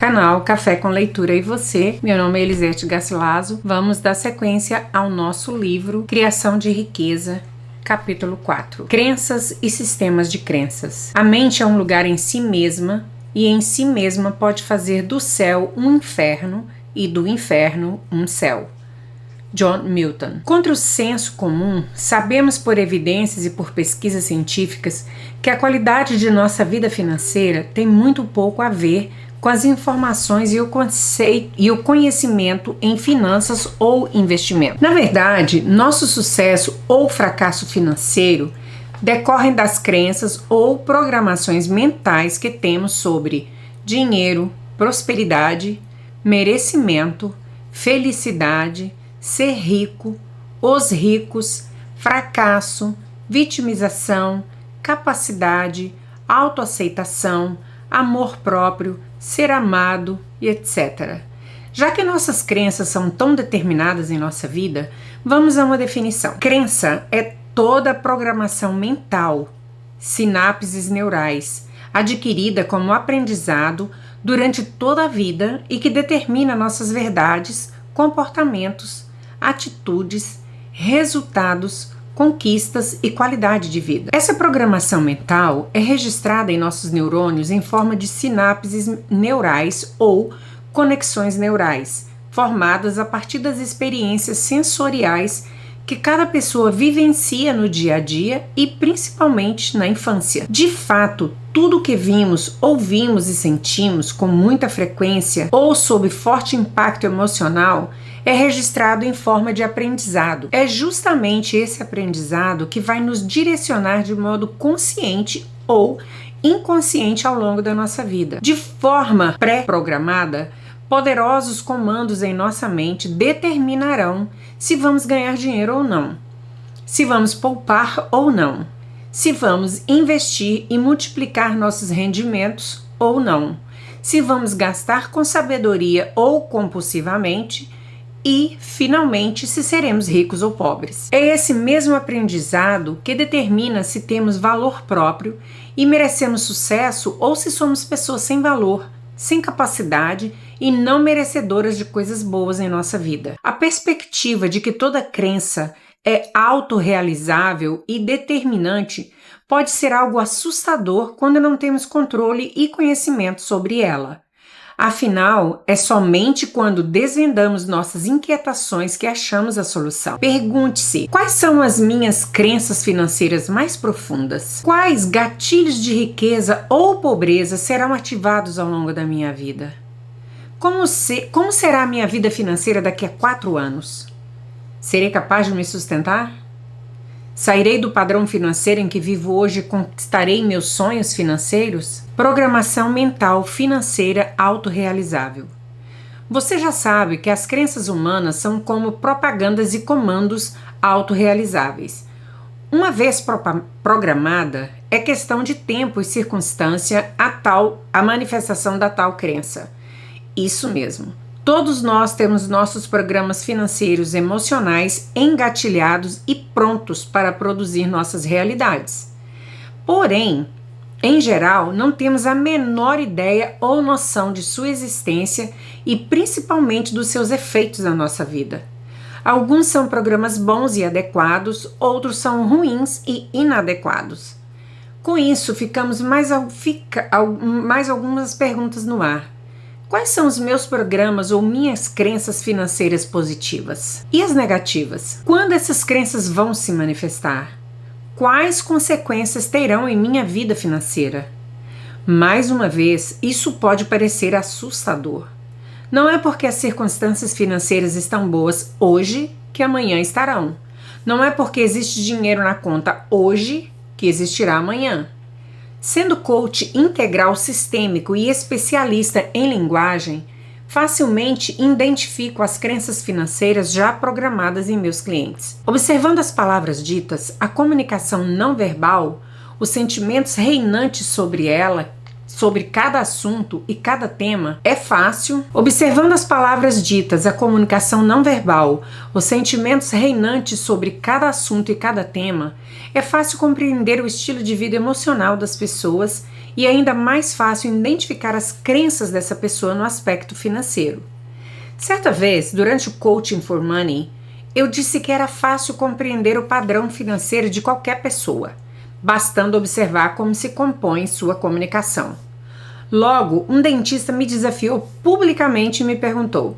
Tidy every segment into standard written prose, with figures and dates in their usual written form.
Canal Café com Leitura e Você. Meu nome é Elisete Garcilaso. Vamos dar sequência ao nosso livro Criação de Riqueza, capítulo 4. Crenças e sistemas de crenças. A mente é um lugar em si mesma e em si mesma pode fazer do céu um inferno e do inferno um céu. John Milton. Contra o senso comum, sabemos por evidências e por pesquisas científicas que a qualidade de nossa vida financeira tem muito pouco a ver com as informações e o conceito e o conhecimento em finanças ou investimento. Na verdade, nosso sucesso ou fracasso financeiro decorrem das crenças ou programações mentais que temos sobre dinheiro, prosperidade, merecimento, felicidade, ser rico, os ricos, fracasso, vitimização, capacidade, autoaceitação, amor próprio, ser amado e etc. Já que nossas crenças são tão determinadas em nossa vida, vamos a uma definição. Crença é toda a programação mental, sinapses neurais, adquirida como aprendizado durante toda a vida e que determina nossas verdades, comportamentos, atitudes, resultados, conquistas e qualidade de vida. Essa programação mental é registrada em nossos neurônios em forma de sinapses neurais ou conexões neurais, formadas a partir das experiências sensoriais que cada pessoa vivencia no dia a dia e principalmente na infância. De fato, tudo que vimos, ouvimos e sentimos com muita frequência ou sob forte impacto emocional é registrado em forma de aprendizado. É justamente esse aprendizado que vai nos direcionar de modo consciente ou inconsciente ao longo da nossa vida. De forma pré-programada, poderosos comandos em nossa mente determinarão se vamos ganhar dinheiro ou não, se vamos poupar ou não, se vamos investir e multiplicar nossos rendimentos ou não, se vamos gastar com sabedoria ou compulsivamente e, finalmente, se seremos ricos ou pobres. É esse mesmo aprendizado que determina se temos valor próprio e merecemos sucesso ou se somos pessoas sem valor, sem capacidade e não merecedoras de coisas boas em nossa vida. A perspectiva de que toda crença é autorrealizável e determinante pode ser algo assustador quando não temos controle e conhecimento sobre ela. Afinal, é somente quando desvendamos nossas inquietações que achamos a solução. Pergunte-se: quais são as minhas crenças financeiras mais profundas? Quais gatilhos de riqueza ou pobreza serão ativados ao longo da minha vida? Como será a minha vida financeira daqui a 4 anos? Serei capaz de me sustentar? Sairei do padrão financeiro em que vivo hoje e conquistarei meus sonhos financeiros? Programação mental financeira autorrealizável. Você já sabe que as crenças humanas são como propagandas e comandos autorrealizáveis. Uma vez programada, é questão de tempo e circunstância a manifestação da tal crença. Isso mesmo. Todos nós temos nossos programas financeiros emocionais engatilhados e prontos para produzir nossas realidades. Porém, em geral, não temos a menor ideia ou noção de sua existência e principalmente dos seus efeitos na nossa vida. Alguns são programas bons e adequados, outros são ruins e inadequados. Com isso, ficamos mais algumas perguntas no ar. Quais são os meus programas ou minhas crenças financeiras positivas? E as negativas? Quando essas crenças vão se manifestar? Quais consequências terão em minha vida financeira? Mais uma vez, isso pode parecer assustador. Não é porque as circunstâncias financeiras estão boas hoje que amanhã estarão. Não é porque existe dinheiro na conta hoje que existirá amanhã. Sendo coach integral sistêmico e especialista em linguagem, facilmente identifico as crenças financeiras já programadas em meus clientes. Observando as palavras ditas, a comunicação não verbal, os sentimentos reinantes sobre ela, sobre cada assunto e cada tema, é fácil. Observando as palavras ditas, a comunicação não verbal, os sentimentos reinantes sobre cada assunto e cada tema, é fácil compreender o estilo de vida emocional das pessoas e é ainda mais fácil identificar as crenças dessa pessoa no aspecto financeiro. Certa vez, durante o Coaching for Money, eu disse que era fácil compreender o padrão financeiro de qualquer pessoa, bastando observar como se compõe sua comunicação. Logo, um dentista me desafiou publicamente e me perguntou: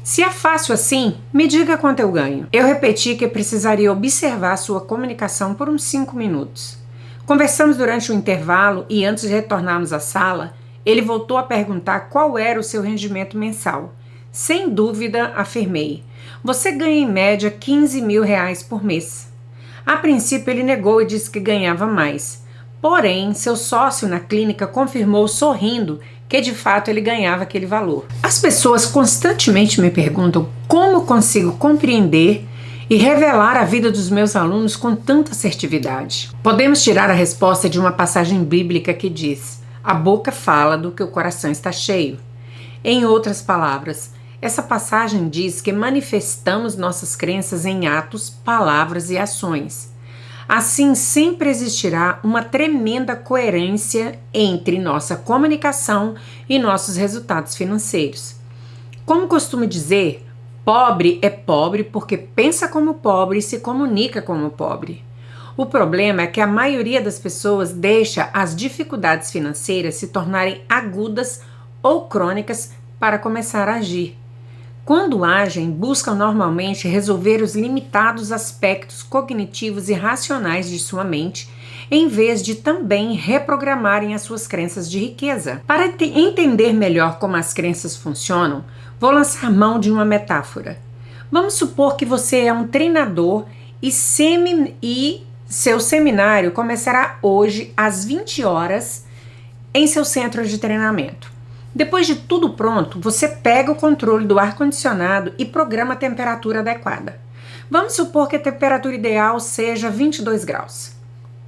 se é fácil assim, me diga quanto eu ganho. Eu repeti que precisaria observar sua comunicação por uns 5 minutos. Conversamos durante o intervalo e antes de retornarmos à sala, ele voltou a perguntar qual era o seu rendimento mensal. Sem dúvida, afirmei: você ganha em média R$15.000 por mês. A princípio ele negou e disse que ganhava mais. Porém, seu sócio na clínica confirmou sorrindo que de fato ele ganhava aquele valor. As pessoas constantemente me perguntam como consigo compreender e revelar a vida dos meus alunos com tanta assertividade. Podemos tirar a resposta de uma passagem bíblica que diz: a boca fala do que o coração está cheio. Em outras palavras, essa passagem diz que manifestamos nossas crenças em atos, palavras e ações. Assim, sempre existirá uma tremenda coerência entre nossa comunicação e nossos resultados financeiros. Como costumo dizer, pobre é pobre porque pensa como pobre e se comunica como pobre. O problema é que a maioria das pessoas deixa as dificuldades financeiras se tornarem agudas ou crônicas para começar a agir. Quando agem, buscam normalmente resolver os limitados aspectos cognitivos e racionais de sua mente, em vez de também reprogramarem as suas crenças de riqueza. Para entender melhor como as crenças funcionam, vou lançar mão de uma metáfora. Vamos supor que você é um treinador e seu seminário começará hoje às 20 horas em seu centro de treinamento. Depois de tudo pronto, você pega o controle do ar-condicionado e programa a temperatura adequada. Vamos supor que a temperatura ideal seja 22 graus.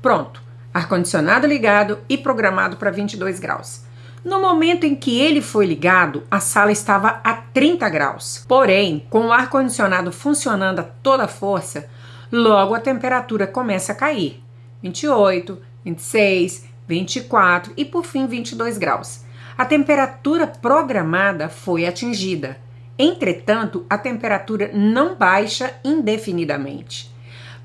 Pronto, ar-condicionado ligado e programado para 22 graus. No momento em que ele foi ligado, a sala estava a 30 graus. Porém, com o ar-condicionado funcionando a toda força, logo a temperatura começa a cair. 28, 26, 24 e por fim 22 graus. A temperatura programada foi atingida. Entretanto, a temperatura não baixa indefinidamente.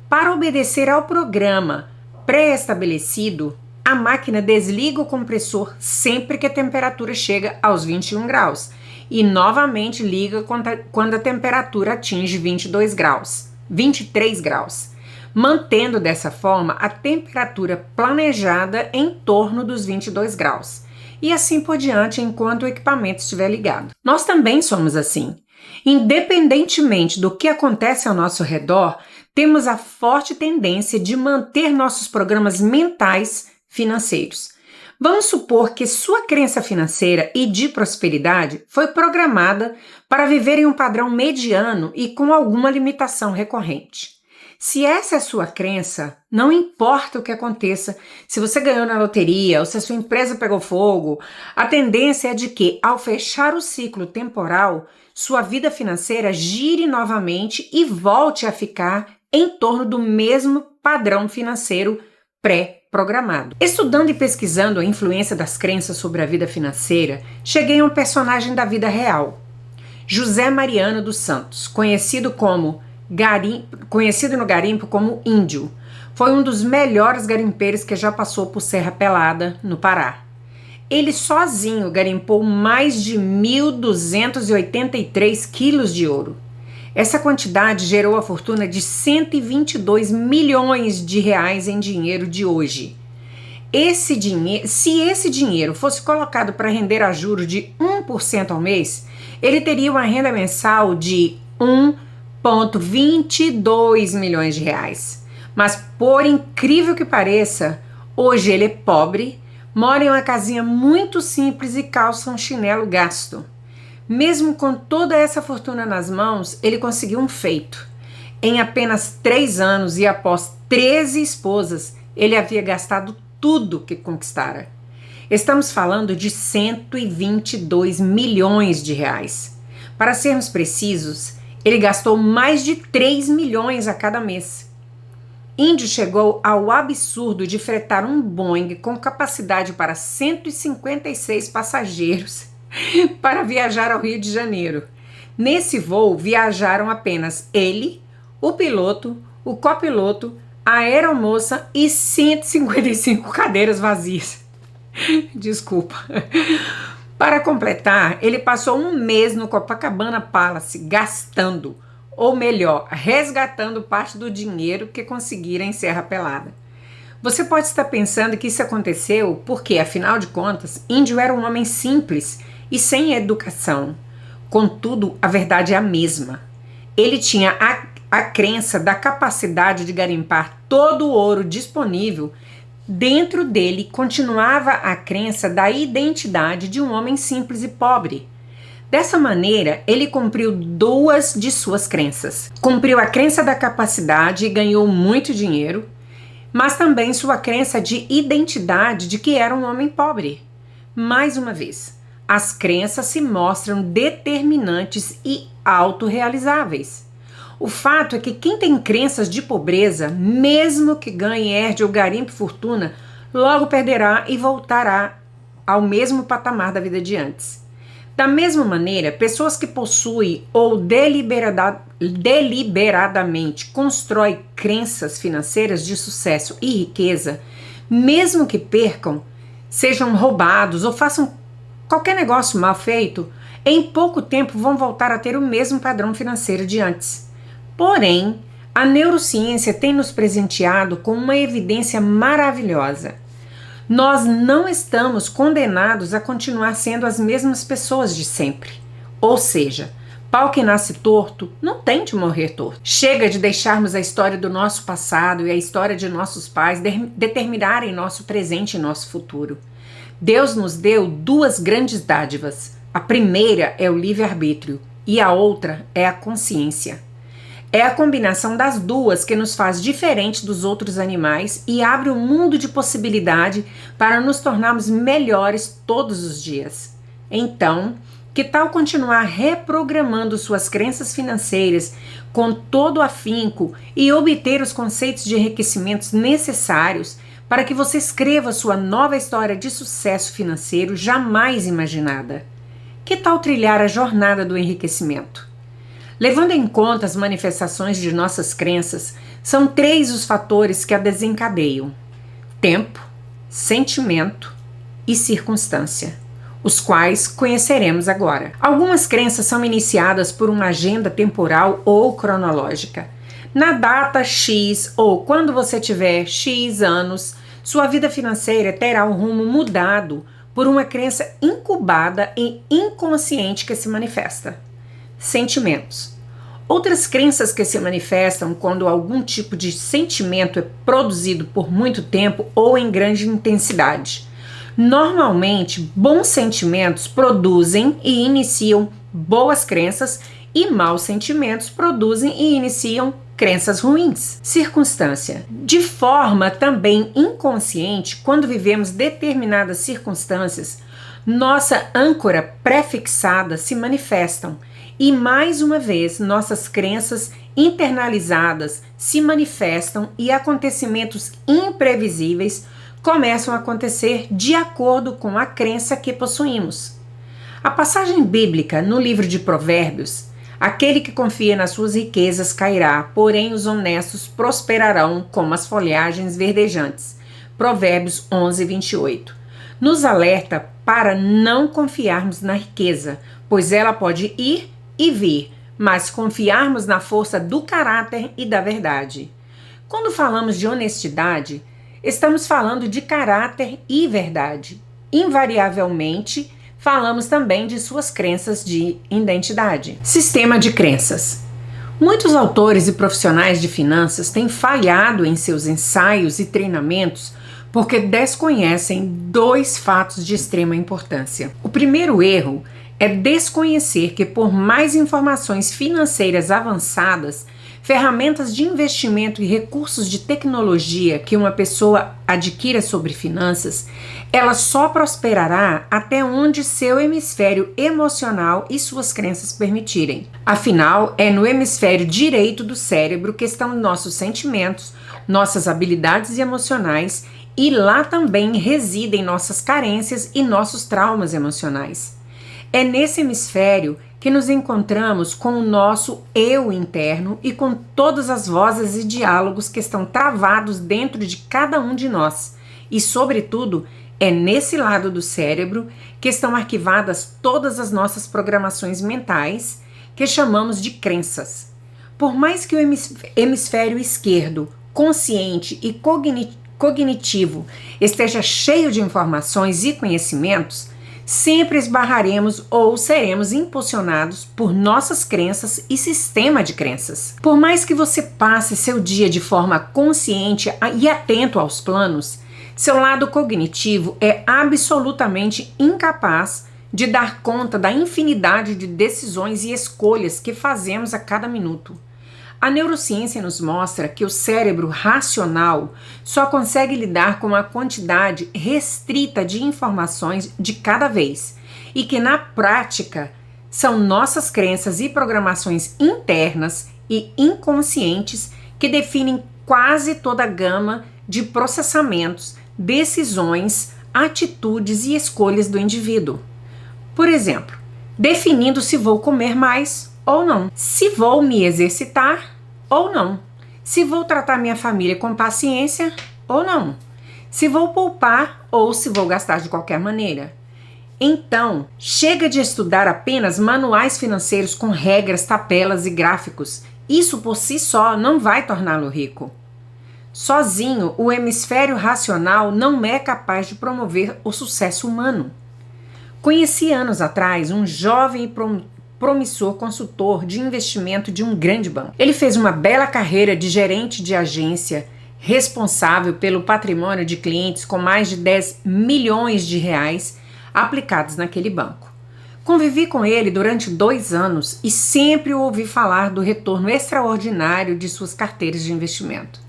Para obedecer ao programa pré-estabelecido, a máquina desliga o compressor sempre que a temperatura chega aos 21 graus e novamente liga quando a temperatura atinge 22 graus, 23 graus, mantendo dessa forma a temperatura planejada em torno dos 22 graus. E assim por diante enquanto o equipamento estiver ligado. Nós também somos assim. Independentemente do que acontece ao nosso redor, temos a forte tendência de manter nossos programas mentais financeiros. Vamos supor que sua crença financeira e de prosperidade foi programada para viver em um padrão mediano e com alguma limitação recorrente. Se essa é a sua crença, não importa o que aconteça, se você ganhou na loteria ou se a sua empresa pegou fogo, a tendência é de que, ao fechar o ciclo temporal, sua vida financeira gire novamente e volte a ficar em torno do mesmo padrão financeiro pré-programado. Estudando e pesquisando a influência das crenças sobre a vida financeira, cheguei a um personagem da vida real, José Mariano dos Santos, conhecido no garimpo como Índio. Foi um dos melhores garimpeiros que já passou por Serra Pelada, no Pará. Ele sozinho garimpou mais de 1.283 quilos de ouro. Essa quantidade gerou a fortuna de 122 milhões de reais em dinheiro de hoje. Se esse dinheiro fosse colocado para render a juros de 1% ao mês, ele teria uma renda mensal de 1,22 milhões de reais. Mas, por incrível que pareça, hoje ele é pobre, mora em uma casinha muito simples e calça um chinelo gasto. Mesmo com toda essa fortuna nas mãos, ele conseguiu um feito. Em apenas 3 anos e após 13 esposas, ele havia gastado tudo que conquistara. Estamos falando de 122 milhões de reais. Para sermos precisos, ele gastou mais de 3 milhões a cada mês. Índio chegou ao absurdo de fretar um Boeing com capacidade para 156 passageiros para viajar ao Rio de Janeiro. Nesse voo viajaram apenas ele, o piloto, o copiloto, a aeromoça e 155 cadeiras vazias. Desculpa. Para completar, ele passou um mês no Copacabana Palace gastando, ou melhor, resgatando parte do dinheiro que conseguira em Serra Pelada. Você pode estar pensando que isso aconteceu porque, afinal de contas, Índio era um homem simples e sem educação. Contudo, a verdade é a mesma. Ele tinha a crença da capacidade de garimpar todo o ouro disponível. Dentro dele continuava a crença da identidade de um homem simples e pobre. Dessa maneira, ele cumpriu duas de suas crenças. Cumpriu a crença da capacidade e ganhou muito dinheiro, mas também sua crença de identidade de que era um homem pobre. Mais uma vez, as crenças se mostram determinantes e autorrealizáveis. O fato é que quem tem crenças de pobreza, mesmo que ganhe, herde ou garimpe fortuna, logo perderá e voltará ao mesmo patamar da vida de antes. Da mesma maneira, pessoas que possuem ou deliberadamente constroem crenças financeiras de sucesso e riqueza, mesmo que percam, sejam roubados ou façam qualquer negócio mal feito, em pouco tempo vão voltar a ter o mesmo padrão financeiro de antes. Porém, a neurociência tem nos presenteado com uma evidência maravilhosa. Nós não estamos condenados a continuar sendo as mesmas pessoas de sempre. Ou seja, pau que nasce torto não tem de morrer torto. Chega de deixarmos a história do nosso passado e a história de nossos pais determinarem nosso presente e nosso futuro. Deus nos deu duas grandes dádivas. A primeira é o livre-arbítrio e a outra é a consciência. É a combinação das duas que nos faz diferente dos outros animais e abre um mundo de possibilidade para nos tornarmos melhores todos os dias. Então, que tal continuar reprogramando suas crenças financeiras com todo o afinco e obter os conceitos de enriquecimento necessários para que você escreva sua nova história de sucesso financeiro jamais imaginada? Que tal trilhar a jornada do enriquecimento? Levando em conta as manifestações de nossas crenças, são 3 os fatores que a desencadeiam: tempo, sentimento e circunstância, os quais conheceremos agora. Algumas crenças são iniciadas por uma agenda temporal ou cronológica. Na data X ou quando você tiver X anos, sua vida financeira terá um rumo mudado por uma crença incubada e inconsciente que se manifesta. Sentimentos. Outras crenças que se manifestam quando algum tipo de sentimento é produzido por muito tempo ou em grande intensidade. Normalmente, bons sentimentos produzem e iniciam boas crenças e maus sentimentos produzem e iniciam crenças ruins. Circunstância. De forma também inconsciente, quando vivemos determinadas circunstâncias, nossa âncora pré-fixada se manifestam. E mais uma vez, nossas crenças internalizadas se manifestam e acontecimentos imprevisíveis começam a acontecer de acordo com a crença que possuímos. A passagem bíblica no livro de Provérbios: aquele que confia nas suas riquezas cairá, porém os honestos prosperarão como as folhagens verdejantes. Provérbios 11, 28. Nos alerta para não confiarmos na riqueza, pois ela pode ir e vir, mas confiarmos na força do caráter e da verdade. Quando falamos de honestidade, estamos falando de caráter e verdade. Invariavelmente, falamos também de suas crenças de identidade. Sistema de crenças. Muitos autores e profissionais de finanças têm falhado em seus ensaios e treinamentos porque desconhecem 2 fatos de extrema importância. O primeiro erro é desconhecer que, por mais informações financeiras avançadas, ferramentas de investimento e recursos de tecnologia que uma pessoa adquira sobre finanças, ela só prosperará até onde seu hemisfério emocional e suas crenças permitirem. Afinal, é no hemisfério direito do cérebro que estão nossos sentimentos, nossas habilidades emocionais, e lá também residem nossas carências e nossos traumas emocionais. É nesse hemisfério que nos encontramos com o nosso eu interno e com todas as vozes e diálogos que estão travados dentro de cada um de nós. E, sobretudo, é nesse lado do cérebro que estão arquivadas todas as nossas programações mentais, que chamamos de crenças. Por mais que o hemisfério esquerdo, consciente e cognitivo, esteja cheio de informações e conhecimentos, sempre esbarraremos ou seremos impulsionados por nossas crenças e sistema de crenças. Por mais que você passe seu dia de forma consciente e atento aos planos, seu lado cognitivo é absolutamente incapaz de dar conta da infinidade de decisões e escolhas que fazemos a cada minuto. A neurociência nos mostra que o cérebro racional só consegue lidar com uma quantidade restrita de informações de cada vez e que, na prática, são nossas crenças e programações internas e inconscientes que definem quase toda a gama de processamentos, decisões, atitudes e escolhas do indivíduo. Por exemplo, definindo se vou comer mais ou não, se vou me exercitar ou não, se vou tratar minha família com paciência ou não, se vou poupar ou se vou gastar de qualquer maneira. Então, chega de estudar apenas manuais financeiros com regras, tabelas e gráficos. Isso por si só não vai torná-lo rico. Sozinho, o hemisfério racional não é capaz de promover o sucesso humano. Conheci anos atrás um jovem e promissor consultor de investimento de um grande banco. Ele fez uma bela carreira de gerente de agência, responsável pelo patrimônio de clientes com mais de 10 milhões de reais aplicados naquele banco. Convivi com ele durante 2 anos e sempre ouvi falar do retorno extraordinário de suas carteiras de investimento.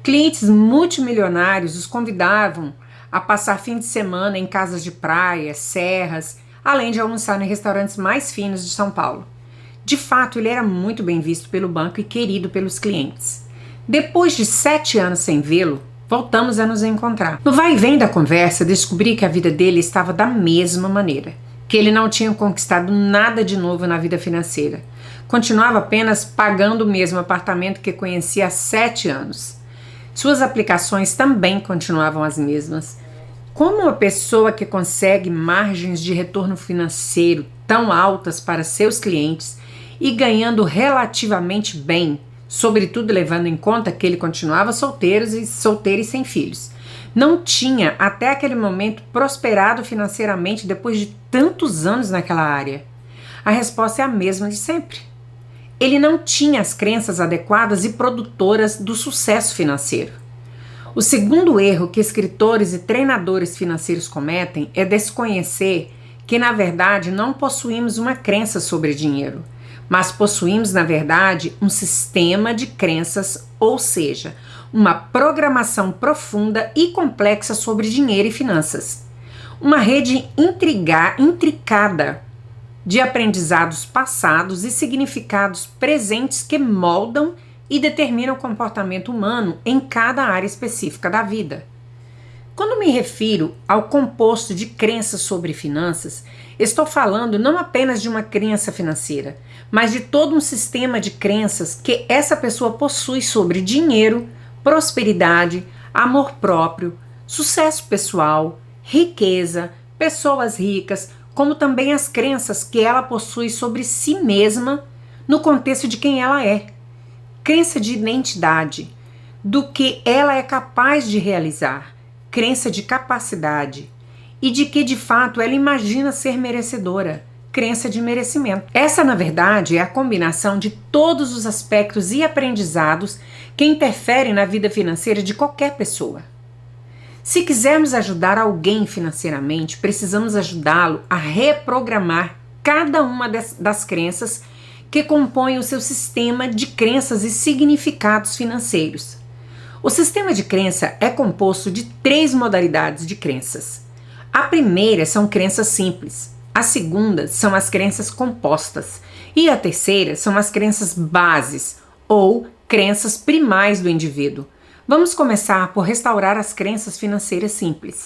Clientes multimilionários os convidavam a passar fim de semana em casas de praia, serras, além de almoçar em restaurantes mais finos de São Paulo. De fato, ele era muito bem visto pelo banco e querido pelos clientes. Depois de 7 anos sem vê-lo, voltamos a nos encontrar. No vai e vem da conversa, descobri que a vida dele estava da mesma maneira, que ele não tinha conquistado nada de novo na vida financeira. Continuava apenas pagando o mesmo apartamento que conhecia há 7 anos. Suas aplicações também continuavam as mesmas. Como uma pessoa que consegue margens de retorno financeiro tão altas para seus clientes e ganhando relativamente bem, sobretudo levando em conta que ele continuava solteiro e sem filhos, não tinha até aquele momento prosperado financeiramente depois de tantos anos naquela área? A resposta é a mesma de sempre. Ele não tinha as crenças adequadas e produtoras do sucesso financeiro. O segundo erro que escritores e treinadores financeiros cometem é desconhecer que, na verdade, não possuímos uma crença sobre dinheiro, mas possuímos, na verdade, um sistema de crenças, ou seja, uma programação profunda e complexa sobre dinheiro e finanças. Uma rede intricada de aprendizados passados e significados presentes que moldam e determina o comportamento humano em cada área específica da vida. Quando me refiro ao composto de crenças sobre finanças, estou falando não apenas de uma crença financeira, mas de todo um sistema de crenças que essa pessoa possui sobre dinheiro, prosperidade, amor próprio, sucesso pessoal, riqueza, pessoas ricas, como também as crenças que ela possui sobre si mesma no contexto de quem ela é. Crença de identidade, do que ela é capaz de realizar, crença de capacidade e de que de fato ela imagina ser merecedora, crença de merecimento. Essa, na verdade, é a combinação de todos os aspectos e aprendizados que interferem na vida financeira de qualquer pessoa. Se quisermos ajudar alguém financeiramente, precisamos ajudá-lo a reprogramar cada uma das crenças que compõem o seu sistema de crenças e significados financeiros. O sistema de crença é composto de 3 modalidades de crenças. A primeira são crenças simples, a segunda são as crenças compostas e a terceira são as crenças bases ou crenças primais do indivíduo. Vamos começar por restaurar as crenças financeiras simples.